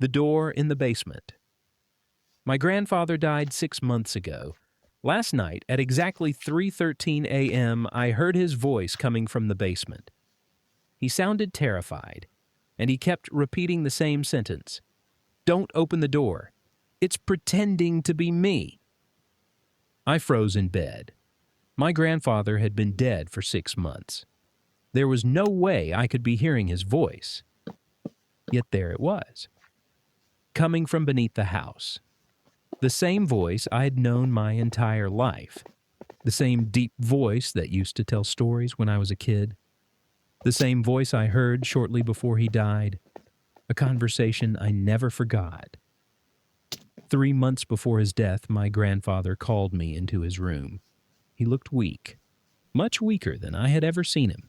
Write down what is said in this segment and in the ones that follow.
The door in the basement. My grandfather died 6 months ago. Last night, at exactly 3:13 a.m., I heard his voice coming from the basement. He sounded terrified, and he kept repeating the same sentence. "Don't open the door. It's pretending to be me." I froze in bed. My grandfather had been dead for 6 months. There was no way I could be hearing his voice. Yet there it was, coming from beneath the house. The same voice I had known my entire life. The same deep voice that used to tell stories when I was a kid. The same voice I heard shortly before he died. A conversation I never forgot. 3 months before his death, my grandfather called me into his room. He looked weak, much weaker than I had ever seen him.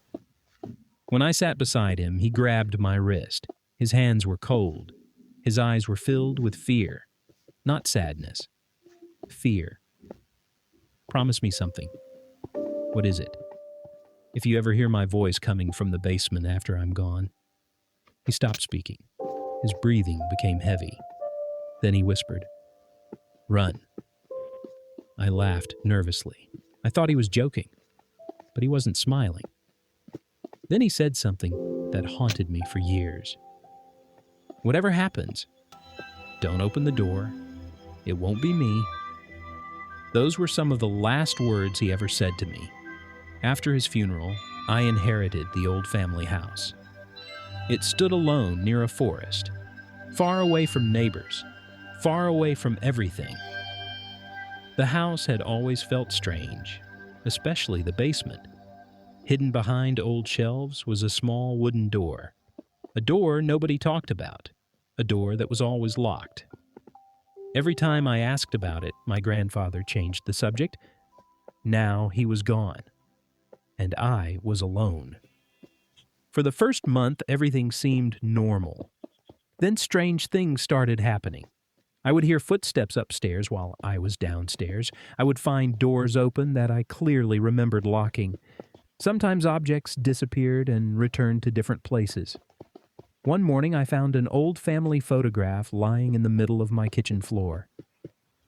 When I sat beside him, he grabbed my wrist. His hands were cold. His eyes were filled with fear. Not sadness. Fear. "Promise me something." "What is it?" "If you ever hear my voice coming from the basement after I'm gone." He stopped speaking. His breathing became heavy. Then he whispered, "Run." I laughed nervously. I thought he was joking, but he wasn't smiling. Then he said something that haunted me for years. "Whatever happens, don't open the door. It won't be me." Those were some of the last words he ever said to me. After his funeral, I inherited the old family house. It stood alone near a forest, far away from neighbors, far away from everything. The house had always felt strange, especially the basement. Hidden behind old shelves was a small wooden door. A door nobody talked about. A door that was always locked. Every time I asked about it, my grandfather changed the subject. Now he was gone, and I was alone. For the first month, everything seemed normal. Then strange things started happening. I would hear footsteps upstairs while I was downstairs. I would find doors open that I clearly remembered locking. Sometimes objects disappeared and returned to different places. One morning I found an old family photograph lying in the middle of my kitchen floor.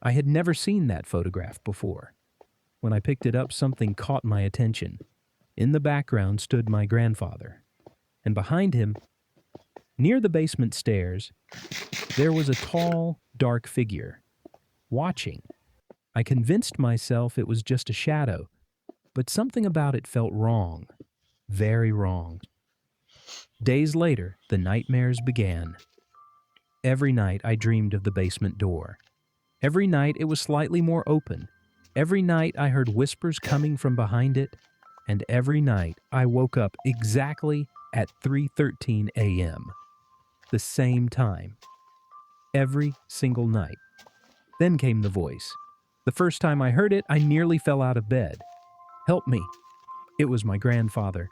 I had never seen that photograph before. When I picked it up, something caught my attention. In the background stood my grandfather, and behind him, near the basement stairs, there was a tall, dark figure, watching. I convinced myself it was just a shadow, but something about it felt wrong, very wrong. Days later, the nightmares began. Every night I dreamed of the basement door. Every night it was slightly more open. Every night I heard whispers coming from behind it, and every night I woke up exactly at 3:13 a.m. The same time. Every single night. Then came the voice. The first time I heard it, I nearly fell out of bed. "Help me." It was my grandfather.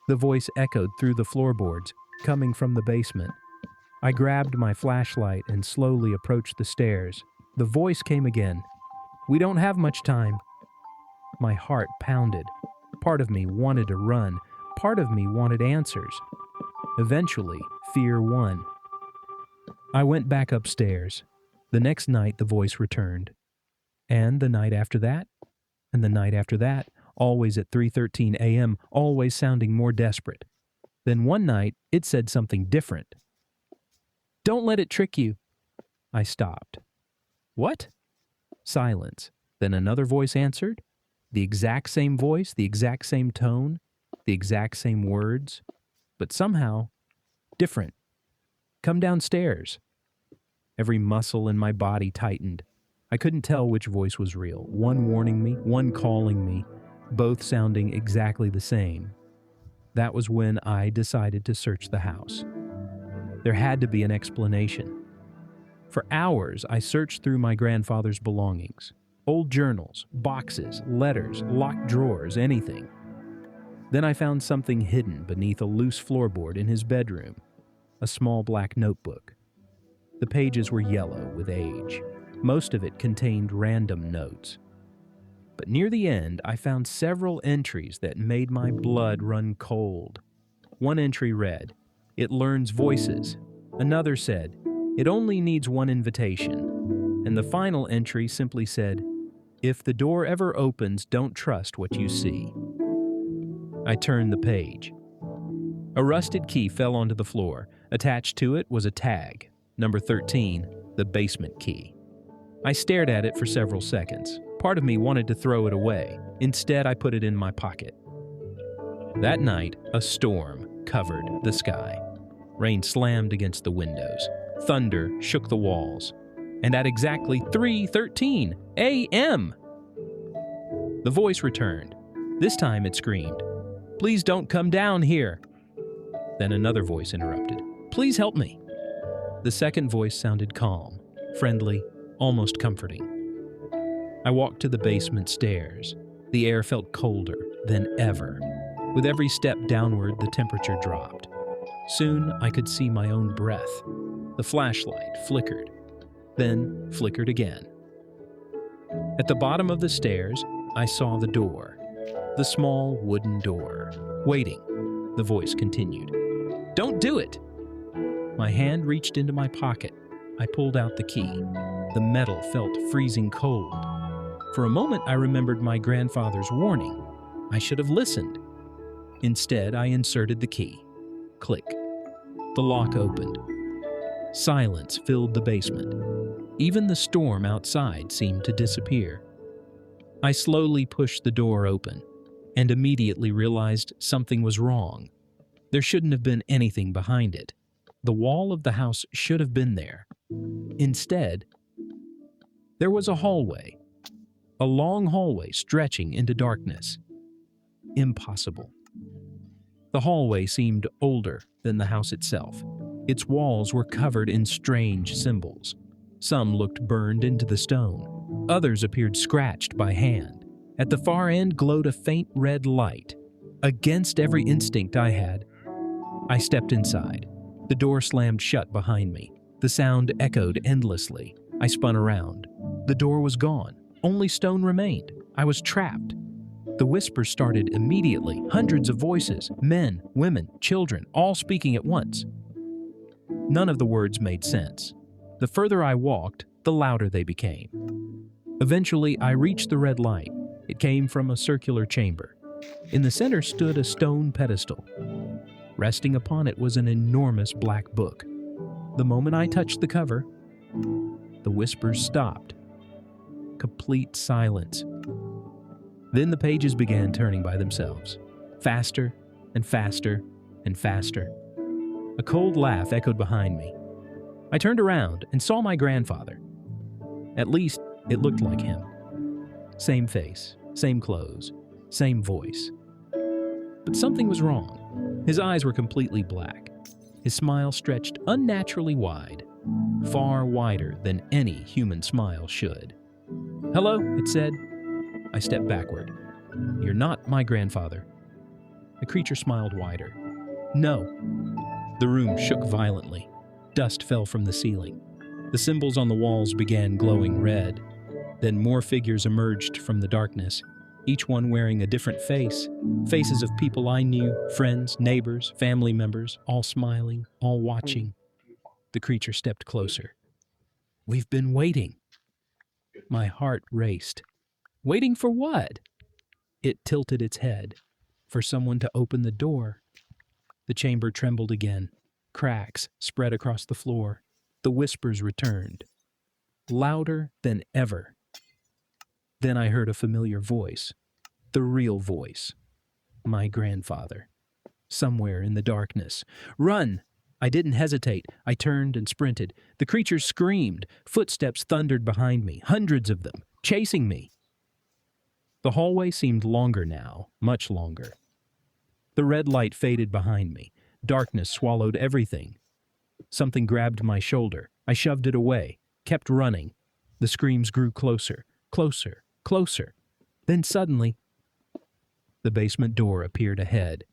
The voice echoed through the floorboards, coming from the basement. I grabbed my flashlight and slowly approached the stairs. The voice came again. "We don't have much time." My heart pounded. Part of me wanted to run. Part of me wanted answers. Eventually, fear won. I went back upstairs. The next night, the voice returned. And the night after that, and the night after that, always at 3:13 a.m., always sounding more desperate. Then one night, it said something different. "Don't let it trick you." I stopped. "What?" Silence. Then another voice answered. The exact same voice, the exact same tone, the exact same words, but somehow different. "Come downstairs." Every muscle in my body tightened. I couldn't tell which voice was real, one warning me, one calling me, both sounding exactly the same. That was when I decided to search the house. There had to be an explanation. For hours, I searched through my grandfather's belongings. Old journals, boxes, letters, locked drawers, anything. Then I found something hidden beneath a loose floorboard in his bedroom, a small black notebook. The pages were yellow with age. Most of it contained random notes. But near the end, I found several entries that made my blood run cold. One entry read, "It learns voices." Another said, It only needs one invitation. And the final entry simply said, "If the door ever opens, don't trust what you see." I turned the page. A rusted key fell onto the floor. Attached to it was a tag, number 13, the basement key. I stared at it for several seconds. Part of me wanted to throw it away. Instead, I put it in my pocket. That night, a storm covered the sky. Rain slammed against the windows. Thunder shook the walls. And at exactly 3:13 a.m., the voice returned. This time it screamed, "Please don't come down here." Then another voice interrupted, "Please help me." The second voice sounded calm, friendly, almost comforting. I walked to the basement stairs. The air felt colder than ever. With every step downward, the temperature dropped. Soon I could see my own breath. The flashlight flickered, then flickered again. At the bottom of the stairs, I saw the door, the small wooden door. "Waiting," the voice continued. "Don't do it!" My hand reached into my pocket. I pulled out the key. The metal felt freezing cold. For a moment, I remembered my grandfather's warning. I should have listened. Instead, I inserted the key. Click. The lock opened. Silence filled the basement. Even the storm outside seemed to disappear. I slowly pushed the door open and immediately realized something was wrong. There shouldn't have been anything behind it. The wall of the house should have been there. Instead, there was a hallway. A long hallway stretching into darkness. Impossible. The hallway seemed older than the house itself. Its walls were covered in strange symbols. Some looked burned into the stone. Others appeared scratched by hand. At the far end glowed a faint red light. Against every instinct I had, I stepped inside. The door slammed shut behind me. The sound echoed endlessly. I spun around. The door was gone. Only stone remained. I was trapped. The whispers started immediately. Hundreds of voices, men, women, children, all speaking at once. None of the words made sense. The further I walked, the louder they became. Eventually, I reached the red light. It came from a circular chamber. In the center stood a stone pedestal. Resting upon it was an enormous black book. The moment I touched the cover, the whispers stopped. Complete silence. Then the pages began turning by themselves, faster and faster and faster. A cold laugh echoed behind me. I turned around and saw my grandfather. At least, it looked like him. Same face, same clothes, same voice. But something was wrong. His eyes were completely black. His smile stretched unnaturally wide, far wider than any human smile should. "Hello," it said. I stepped backward. "You're not my grandfather." The creature smiled wider. "No." The room shook violently. Dust fell from the ceiling. The symbols on the walls began glowing red. Then more figures emerged from the darkness, each one wearing a different face. Faces of people I knew, friends, neighbors, family members, all smiling, all watching. The creature stepped closer. "We've been waiting." My heart raced. Waiting for what? It tilted its head. For someone to open the door. The chamber trembled again. Cracks spread across the floor. The whispers returned. Louder than ever. Then I heard a familiar voice. The real voice. My grandfather. Somewhere in the darkness. "Run!" I didn't hesitate. I turned and sprinted. The creature screamed. Footsteps thundered behind me. Hundreds of them. Chasing me. The hallway seemed longer now. Much longer. The red light faded behind me. Darkness swallowed everything. Something grabbed my shoulder. I shoved it away. Kept running. The screams grew closer. Closer. Closer. Then suddenly, the basement door appeared ahead.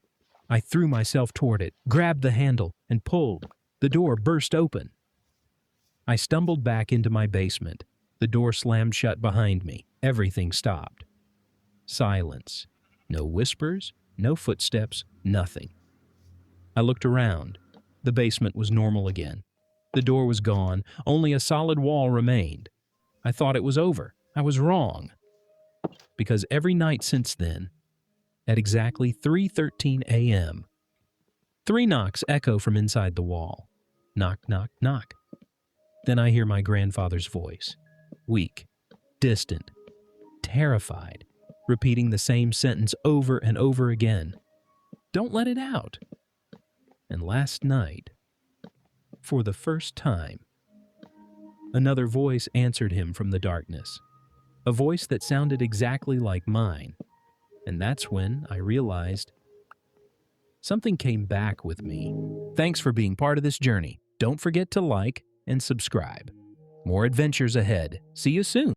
I threw myself toward it, grabbed the handle, and pulled. The door burst open. I stumbled back into my basement. The door slammed shut behind me. Everything stopped. Silence. No whispers, no footsteps, nothing. I looked around. The basement was normal again. The door was gone, only a solid wall remained. I thought it was over. I was wrong. Because every night since then, at exactly 3:13 a.m., 3 knocks echo from inside the wall. Knock, knock, knock. Then I hear my grandfather's voice, weak, distant, terrified, repeating the same sentence over and over again. Don't let it out. And last night, for the first time, another voice answered him from the darkness, a voice that sounded exactly like mine. And that's when I realized something came back with me. Thanks for being part of this journey. Don't forget to like and subscribe. More adventures ahead. See you soon.